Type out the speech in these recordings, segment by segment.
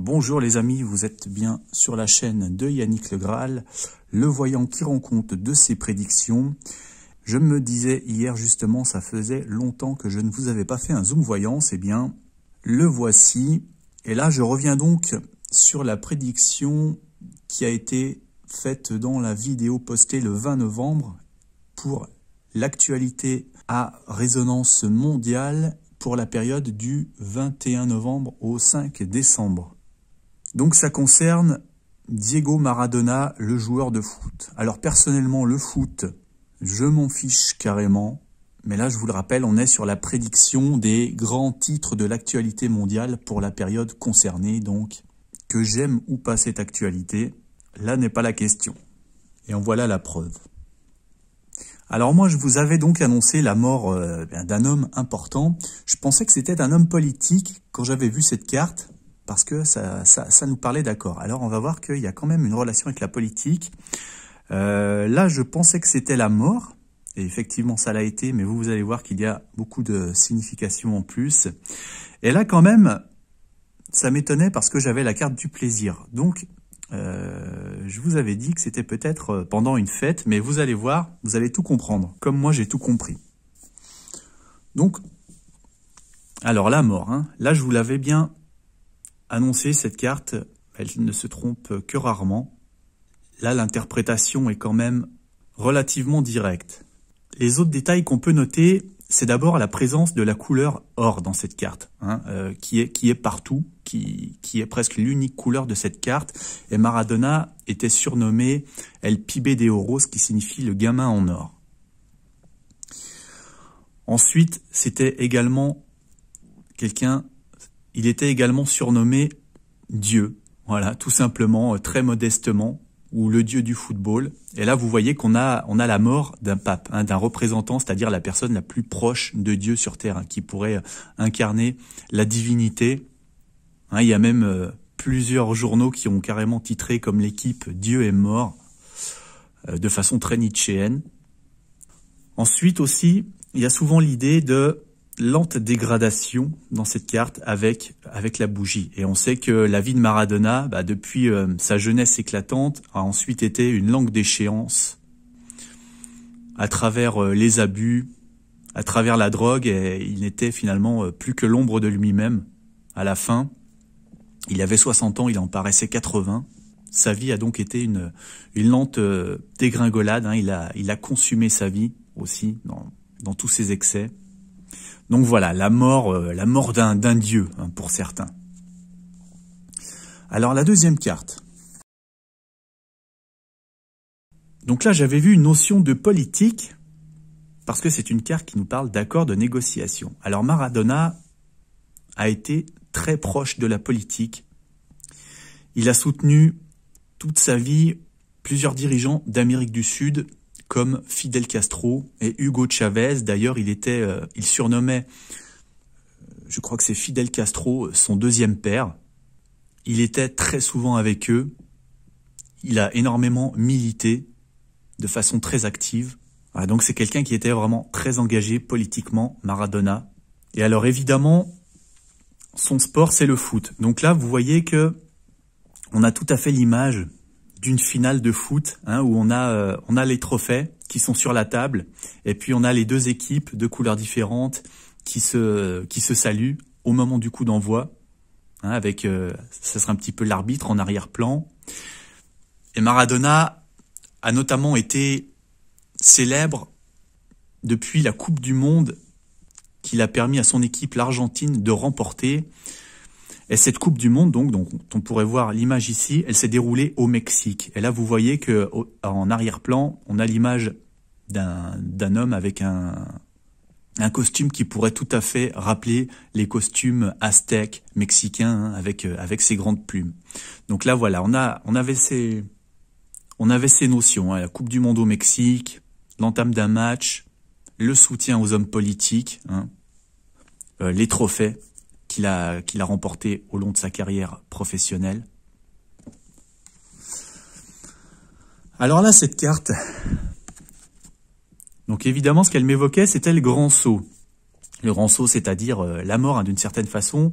Bonjour les amis, vous êtes bien sur la chaîne de Yannick Le Graal, le voyant qui rend compte de ses prédictions. Je me disais hier justement, ça faisait longtemps que je ne vous avais pas fait un zoom voyance, eh bien le voici. Et là je reviens donc sur la prédiction qui a été faite dans la vidéo postée le 20 novembre pour l'actualité à résonance mondiale pour la période du 21 novembre au 5 décembre. Donc ça concerne Diego Maradona, le joueur de foot. Alors personnellement, le foot, je m'en fiche carrément. Mais là, je vous le rappelle, on est sur la prédiction des grands titres de l'actualité mondiale pour la période concernée. Donc, que j'aime ou pas cette actualité, là n'est pas la question. Et en voilà la preuve. Alors moi, je vous avais donc annoncé la mort d'un homme important. Je pensais que c'était un homme politique quand j'avais vu cette carte, parce que ça nous parlait d'accord. Alors on va voir qu'il y a quand même une relation avec la politique. Là, je pensais que c'était la mort, et effectivement ça l'a été, mais vous allez voir qu'il y a beaucoup de significations en plus. Et là quand même, ça m'étonnait parce que j'avais la carte du plaisir. Donc, je vous avais dit que c'était peut-être pendant une fête, mais vous allez voir, vous allez tout comprendre, comme moi j'ai tout compris. Donc, alors la mort, hein. Là je vous l'avais bien annoncé, cette carte, elle ne se trompe que rarement. Là l'interprétation est quand même relativement directe. Les autres détails qu'on peut noter, c'est d'abord la présence de la couleur or dans cette carte, hein, qui est partout, qui est presque l'unique couleur de cette carte. Et Maradona était surnommé El Pibe de Oro, ce qui signifie le gamin en or. Ensuite, c'était également il était également surnommé Dieu, voilà, tout simplement, très modestement, ou le dieu du football. Et là, vous voyez qu'on a la mort d'un pape, hein, d'un représentant, c'est-à-dire la personne la plus proche de Dieu sur Terre, hein, qui pourrait incarner la divinité. Hein, il y a même plusieurs journaux qui ont carrément titré comme l'équipe « Dieu est mort », de façon très nietzschéenne. Ensuite aussi, il y a souvent l'idée de lente dégradation dans cette carte avec la bougie. Et on sait que la vie de Maradona, depuis sa jeunesse éclatante, a ensuite été une longue déchéance à travers les abus, à travers la drogue, et il n'était finalement plus que l'ombre de lui-même. À la fin, il avait 60 ans, il en paraissait 80. Sa vie a donc été une lente dégringolade, hein. Il a consumé sa vie aussi dans tous ses excès. Donc voilà, la mort d'un dieu, hein, pour certains. Alors la deuxième carte. Donc là, j'avais vu une notion de politique, parce que c'est une carte qui nous parle d'accord de négociation. Alors Maradona a été très proche de la politique. Il a soutenu toute sa vie plusieurs dirigeants d'Amérique du Sud, comme Fidel Castro et Hugo Chavez. D'ailleurs, il surnommait, je crois que c'est Fidel Castro, son deuxième père. Il était très souvent avec eux. Il a énormément milité de façon très active. Voilà, donc c'est quelqu'un qui était vraiment très engagé politiquement, Maradona. Et alors évidemment, son sport, c'est le foot. Donc là, vous voyez que on a tout à fait l'image d'une finale de foot, hein, où on a les trophées qui sont sur la table, et puis on a les deux équipes de couleurs différentes qui se saluent au moment du coup d'envoi, hein, avec ça sera un petit peu l'arbitre en arrière-plan. Et Maradona a notamment été célèbre depuis la Coupe du Monde qu'il a permis à son équipe, l'Argentine, de remporter. Et cette Coupe du Monde, donc on pourrait voir l'image ici, elle s'est déroulée au Mexique. Et là, vous voyez que en arrière-plan, on a l'image d'un homme avec un costume qui pourrait tout à fait rappeler les costumes aztèques mexicains, hein, avec ses grandes plumes. Donc là, voilà, on avait ces notions, hein, la Coupe du Monde au Mexique, l'entame d'un match, le soutien aux hommes politiques, hein, les trophées qu'il a remporté au long de sa carrière professionnelle. Alors là, cette carte, donc évidemment, ce qu'elle m'évoquait, c'était le grand saut. Le grand saut, c'est-à-dire la mort, hein, d'une certaine façon.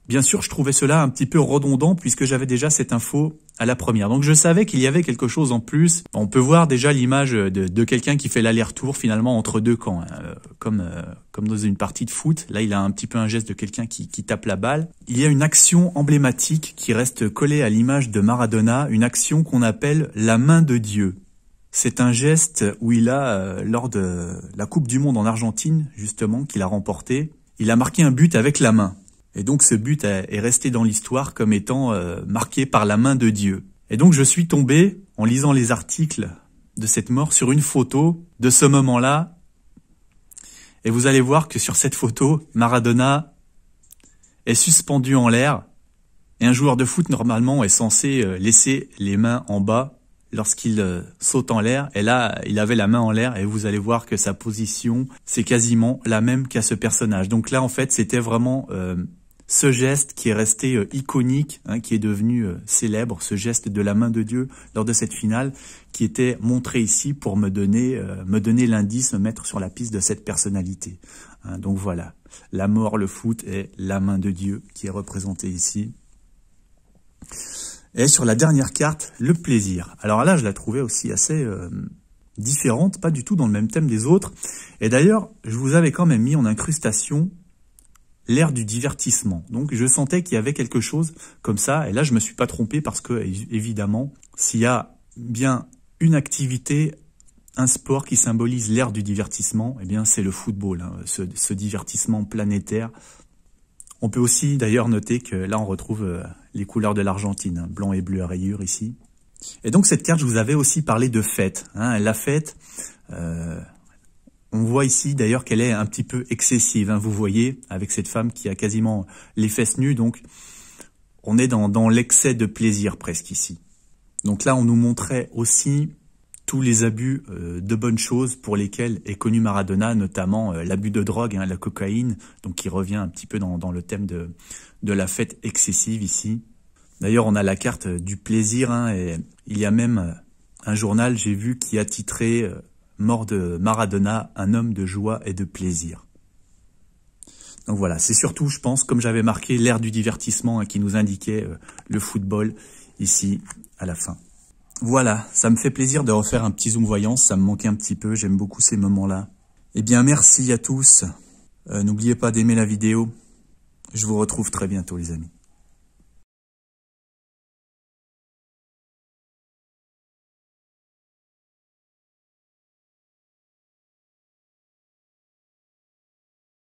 Bien sûr, je trouvais cela un petit peu redondant puisque j'avais déjà cette info à la première. Donc je savais qu'il y avait quelque chose en plus. On peut voir déjà l'image de quelqu'un qui fait l'aller-retour finalement entre deux camps, hein, comme dans une partie de foot. Là, il a un petit peu un geste de quelqu'un qui tape la balle. Il y a une action emblématique qui reste collée à l'image de Maradona, une action qu'on appelle la main de Dieu. C'est un geste où il a, lors de la Coupe du Monde en Argentine, justement, qu'il a remporté, il a marqué un but avec la main. Et donc ce but est resté dans l'histoire comme étant marqué par la main de Dieu. Et donc je suis tombé, en lisant les articles de cette mort, sur une photo de ce moment-là. Et vous allez voir que sur cette photo, Maradona est suspendu en l'air. Et un joueur de foot, normalement, est censé laisser les mains en bas lorsqu'il saute en l'air. Et là, il avait la main en l'air et vous allez voir que sa position, c'est quasiment la même qu'à ce personnage. Donc là, en fait, c'était vraiment ce geste qui est resté iconique, hein, qui est devenu célèbre, ce geste de la main de Dieu lors de cette finale, qui était montré ici pour me donner l'indice, me mettre sur la piste de cette personnalité. Hein, donc voilà, la mort, le foot et la main de Dieu qui est représentée ici. Et sur la dernière carte, le plaisir. Alors là, je la trouvais aussi assez différente, pas du tout dans le même thème des autres. Et d'ailleurs, je vous avais quand même mis en incrustation l'ère du divertissement. Donc je sentais qu'il y avait quelque chose comme ça. Et là, je me suis pas trompé parce que, évidemment, s'il y a bien une activité, un sport qui symbolise l'ère du divertissement, eh bien c'est le football, hein, ce divertissement planétaire. On peut aussi d'ailleurs noter que là, on retrouve les couleurs de l'Argentine, hein, blanc et bleu à rayures ici. Et donc cette carte, je vous avais aussi parlé de fête. Hein, la fête, on voit ici d'ailleurs qu'elle est un petit peu excessive. Hein, vous voyez, avec cette femme qui a quasiment les fesses nues. Donc on est dans l'excès de plaisir presque ici. Donc là, on nous montrait aussi tous les abus de bonnes choses pour lesquels est connu Maradona, notamment l'abus de drogue, hein, la cocaïne, donc qui revient un petit peu dans le thème de la fête excessive ici. D'ailleurs, on a la carte du plaisir, hein, et il y a même un journal, j'ai vu, qui a titré « Mort de Maradona, un homme de joie et de plaisir ». Donc voilà, c'est surtout, je pense, comme j'avais marqué, l'ère du divertissement, hein, qui nous indiquait le football ici à la fin. Voilà, ça me fait plaisir de refaire un petit zoom voyance, ça me manquait un petit peu, j'aime beaucoup ces moments-là. Eh bien, merci à tous. N'oubliez pas d'aimer la vidéo. Je vous retrouve très bientôt, les amis.